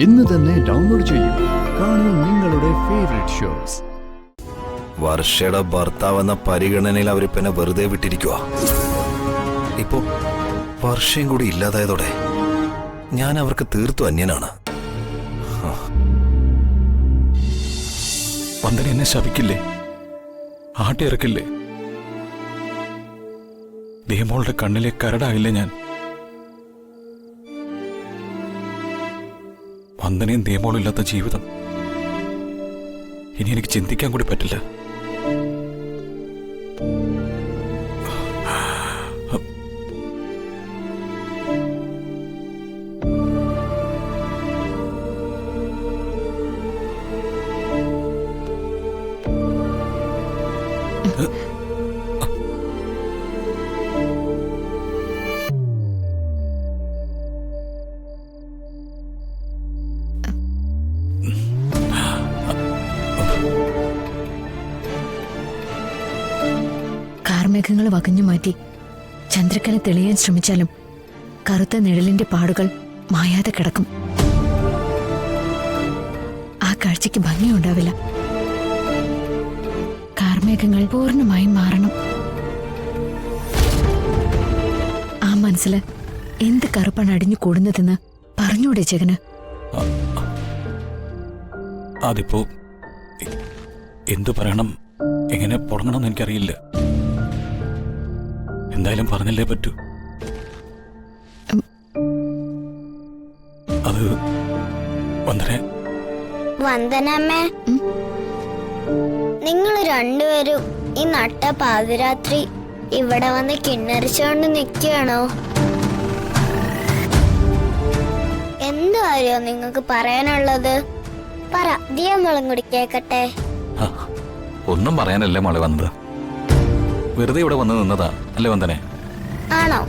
ഇന്ന് തന്നെ ഡൗൺലോഡ് ചെയ്യൂ. കാണൂ നിങ്ങളുടെ ഫേവറേറ്റ് ഷോസ്. വർഷയുടെ ഭർത്താവെന്ന പരിഗണനയിൽ അവരിപ്പന്നെ വെറുതെ വിട്ടിരിക്കുക. ഇപ്പോ വർഷയും കൂടി ഇല്ലാതായതോടെ ഞാൻ അവർക്ക് തീർത്തു അന്യനാണ്. വന്ദന എന്നെ ശപിക്കില്ലേ, ആട്ടിയിറക്കില്ലേ? ദേമോളുടെ കണ്ണിലെ കരടായില്ലേ ഞാൻ? വന്ദനയും ദേമോളും ഇല്ലാത്ത ജീവിതം ഇനി എനിക്ക് ചിന്തിക്കാൻ കൂടി പറ്റില്ല. കാർമേഘങ്ങൾ വകഞ്ഞു മാറ്റി ചന്ദ്രക്കല തെളിയാൻ ശ്രമിച്ചാലും കറുത്ത നിഴലിന്റെ പാടുകൾ മായാതെ കിടക്കും. ആ കാഴ്ചയ്ക്ക് ഭംഗിയുണ്ടാവില്ല. കാർമേഘങ്ങൾ പൂർണ്ണമായും മാറണം. ആ മനസ്സില് എന്ത് കറുപ്പാണ് അടിഞ്ഞു കൂടുന്നതെന്ന് പറഞ്ഞൂടെ ജഗന്? അതിപ്പോ എന്തു പറയണം, എങ്ങനെ തുടങ്ങണമെന്ന് എനിക്കറിയില്ല. എന്തായാലും പറഞ്ഞല്ലേ പറ്റൂ. അത് വന്ദനമ്മേ, നിങ്ങൾ രണ്ടുപേരും ഈ നട്ട പാതിരാത്രി ഇവിടെ വന്ന് കിണ്ണരിച്ചോണ്ട് നിൽക്കുകയാണോ? എന്തു കാര്യോ നിങ്ങൾക്ക് പറയാനുള്ളത്? പറ, ദിയമോളും കൂടി കേക്കട്ടെ. ഒന്നും പറയാനല്ലേ മോളെ വന്നത്, വെറുതെ ഇവിടെ വന്ന് നിന്നതാ അല്ലേ വന്ദനെ? ആണോ?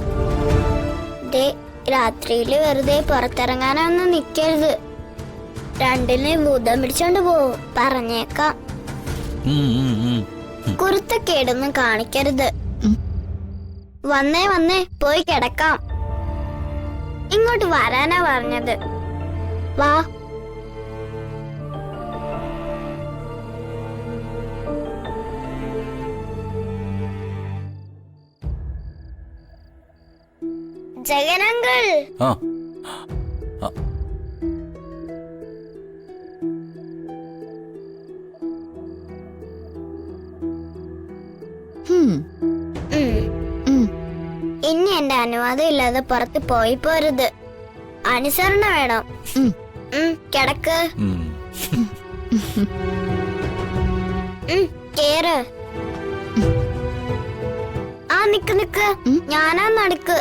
രാത്രിയില് വെറുതെ പുറത്തിറങ്ങാനൊന്നും നിക്കരുത്. രണ്ടിനെ ഭൂതം പിടിച്ചോണ്ട് പോവും, പറഞ്ഞേക്കാം. കുരുത്തക്കേടൊന്നും കാണിക്കരുത്. വന്നേ പോയി കിടക്കാം. ഇങ്ങോട്ട് വരാനാ പറഞ്ഞത്. വാ. ജഗനങ്കിൾ. ഇനി എന്റെ അനുവാദം ഇല്ലാതെ പുറത്ത് പോയി പോരുത്. അനുസരണ വേണം. കിടക്ക്. കേറ്. ആ നിക്ക്, ഞാനാ നടുക്ക്.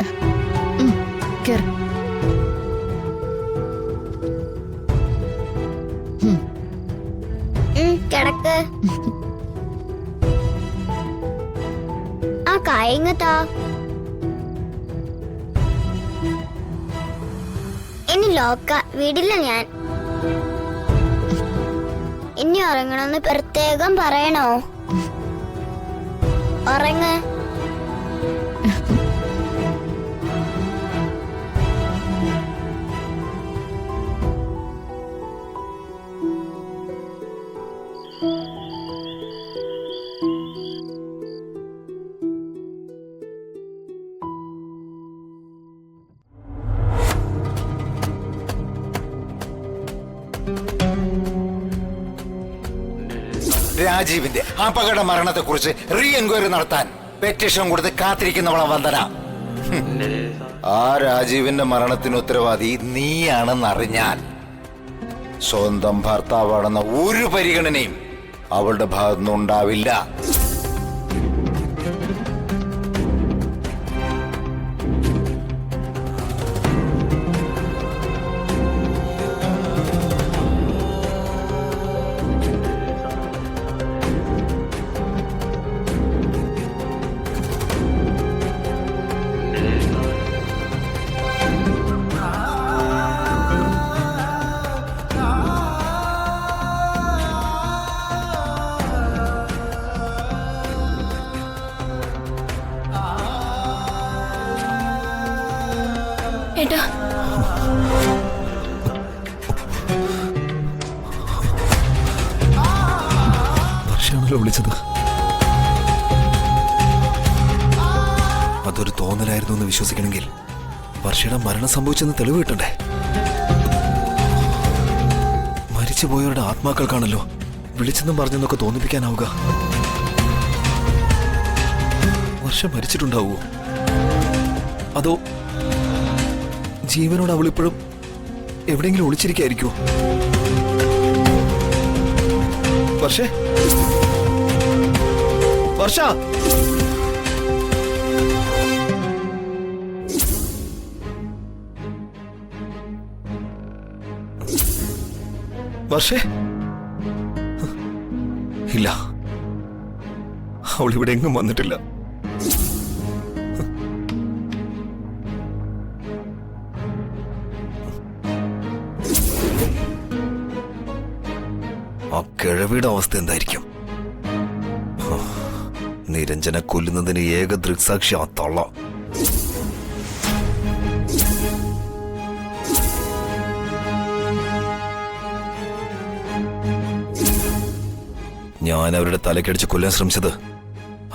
കിടക്ക്. ആ കായങ്ങത്താ. ഇനി ലോക്ക വീടില്ല ഞാൻ. ഇനി ഉറങ്ങണമെന്ന് പ്രത്യേകം പറയണോ? ഉറങ്ങ്. രാജീവിന്റെ അപകട മരണത്തെ കുറിച്ച് റീ എൻക്വയറി നടത്താൻ പെറ്റീഷൻ കൊടുത്ത് കാത്തിരിക്കുന്നവളാ വന്ദന. ആ രാജീവിന്റെ മരണത്തിന് ഉത്തരവാദി നീയാണെന്നറിഞ്ഞാൽ സ്വന്തം ഭർത്താവാണെന്ന ഒരു പരിഗണനയും അവളുടെ ഭാഗത്തുനിന്ന് ഉണ്ടാവില്ല. ആയിരുന്നല്ലോ വിളിച്ചത്. അതൊരു തോന്നലായിരുന്നു എന്ന് വിശ്വസിക്കണമെങ്കിൽ വർഷയുടെ മരണം സംഭവിച്ചെന്ന് തെളിവ് കിട്ടണ്ടേ? മരിച്ചുപോയവരുടെ ആത്മാക്കൾക്കാണല്ലോ വിളിച്ചെന്നും പറഞ്ഞെന്നൊക്കെ തോന്നിപ്പിക്കാനാവുക. വർഷ മരിച്ചിട്ടുണ്ടാവുമോ? അതോ ജീവനോട് അവളിപ്പോഴും എവിടെയെങ്കിലും ഒളിച്ചിരിക്കായിരിക്കുമോ? വർഷ വർഷ വർഷേ, ഇല്ല, അവൾ ഇവിടെ എങ്ങും വന്നിട്ടില്ല. ആ കിഴവിയുടെ അവസ്ഥ എന്തായിരിക്കും? നിരഞ്ജനെ കൊല്ലുന്നതിന് ഏക ദൃക്സാക്ഷി ആ തള്ള. ഞാൻ അവരുടെ തലക്കടിച്ച് കൊല്ലാൻ ശ്രമിച്ചത്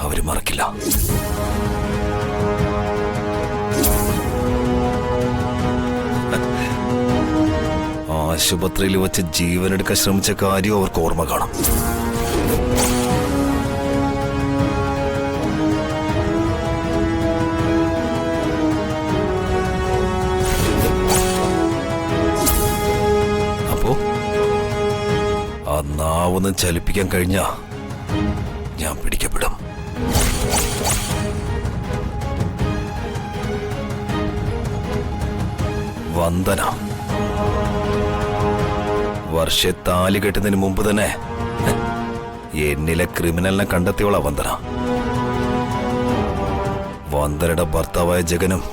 അവര് മറക്കില്ല. ആശുപത്രിയിൽ വെച്ച് ജീവനെടുക്കാൻ ശ്രമിച്ച കാര്യം അവർക്ക് ഓർമ്മ കാണും. അപ്പോ ആ നാവൊന്നും ചലിപ്പിക്കാൻ കഴിഞ്ഞാ ഞാൻ പിടിക്കപ്പെടും. വന്ദന വർഷെ താലി കെട്ടുന്നതിന് മുമ്പ് തന്നെ എന്നിലെ ക്രിമിനലിനെ കണ്ടെത്തിയോളാ വന്ദന. വന്ദനയുടെ ഭർത്താവായ ജഗനും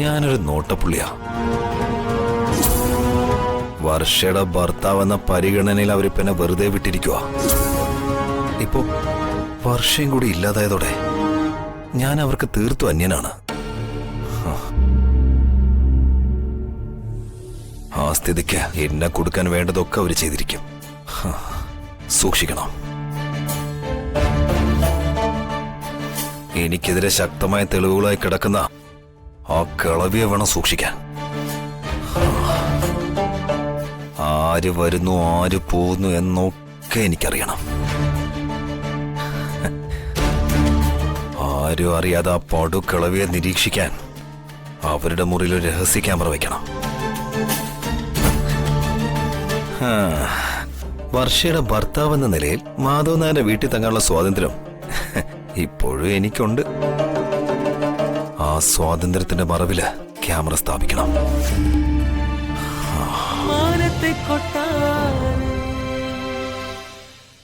ഞാനൊരു നോട്ടപ്പുള്ളിയാ. വർഷയുടെ ഭർത്താവ് എന്ന പരിഗണനയിൽ അവരിപ്പെന്നെ വെറുതെ വിട്ടിരിക്കുക. ഇപ്പോ വർഷയും കൂടി ഇല്ലാതായതോടെ ഞാൻ അവർക്ക് തീർത്തും അന്യനാണ്. ആ സ്ഥിതിക്ക് എന്നെ കൊടുക്കാൻ വേണ്ടതൊക്കെ അവർ ചെയ്തിരിക്കും. സൂക്ഷിക്കണം. എനിക്കെതിരെ ശക്തമായ തെളിവുകളായി കിടക്കുന്ന ആ കിളവിയെ വേണം സൂക്ഷിക്കാൻ. ആര് വരുന്നു ആര് പോകുന്നു എന്നൊക്കെ എനിക്കറിയണം. ആരും അറിയാതെ ആ പടുകിളവിയെ നിരീക്ഷിക്കാൻ അവരുടെ മുറിയിൽ ഒരു രഹസ്യ ക്യാമറ വയ്ക്കണം. വർഷയുടെ ഭർത്താവ് എന്ന നിലയിൽ മാധവ് നായരുടെ വീട്ടിൽ തങ്ങാനുള്ള സ്വാതന്ത്ര്യം ഇപ്പോഴും എനിക്കുണ്ട്. ആ സ്വാതന്ത്ര്യത്തിന്റെ മറവില് ക്യാമറ സ്ഥാപിക്കണം.